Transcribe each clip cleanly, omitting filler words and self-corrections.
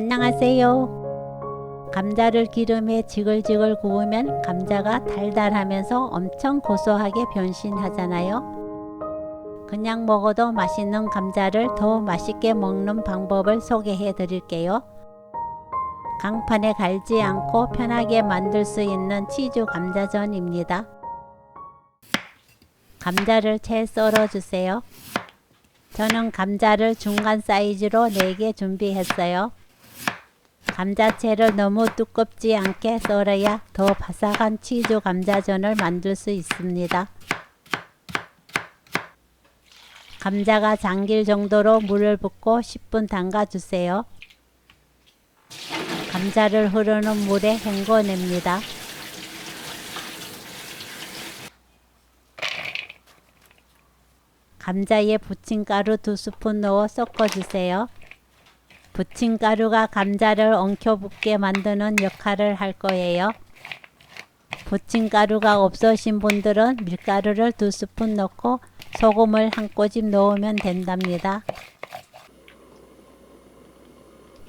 안녕하세요. 감자를 기름에 지글지글 구우면 감자가 달달하면서 엄청 고소하게 변신하잖아요. 그냥 먹어도 맛있는 감자를 더 맛있게 먹는 방법을 소개해 드릴게요. 강판에 갈지 않고 편하게 만들 수 있는 치즈 감자전입니다. 감자를 채 썰어 주세요. 저는 감자를 중간 사이즈로 4개 준비했어요. 감자채를 너무 두껍지 않게 썰어야 더 바삭한 치즈 감자전을 만들 수 있습니다. 감자가 잠길 정도로 물을 붓고 10분 담가주세요. 감자를 흐르는 물에 헹궈냅니다. 감자에 부침가루 2스푼 넣어 섞어주세요. 부침가루가 감자를 엉켜붙게 만드는 역할을 할 거예요. 부침가루가 없으신 분들은 밀가루를 2스푼 넣고 소금을 한 꼬집 넣으면 된답니다.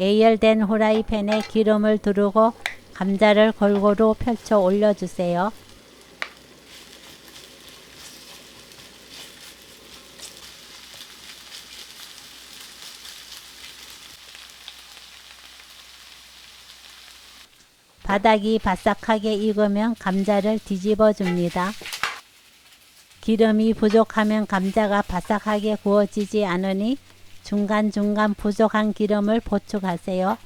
예열된 후라이팬에 기름을 두르고 감자를 골고루 펼쳐 올려주세요. 바닥이 바삭하게 익으면 감자를 뒤집어 줍니다. 기름이 부족하면 감자가 바삭하게 구워지지 않으니 중간중간 부족한 기름을 보충하세요.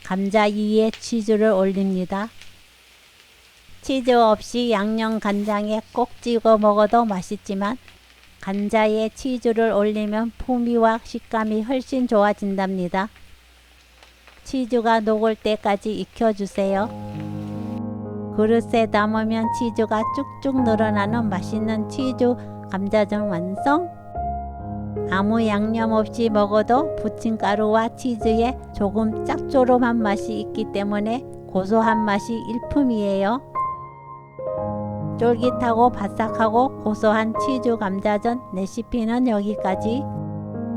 감자 위에 치즈를 올립니다. 치즈 없이 양념 간장에 꼭 찍어 먹어도 맛있지만 감자에 치즈를 올리면 풍미와 식감이 훨씬 좋아진답니다. 치즈가 녹을 때까지 익혀주세요. 그릇에 담으면 치즈가 쭉쭉 늘어나는 맛있는 치즈 감자전 완성! 아무 양념 없이 먹어도 부침가루와 치즈에 조금 짭조름한 맛이 있기 때문에 고소한 맛이 일품이에요. 쫄깃하고 바삭하고 고소한 치즈 감자전 레시피는 여기까지.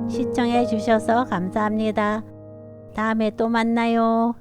시청해 주셔서 감사합니다. 다음에 또 만나요.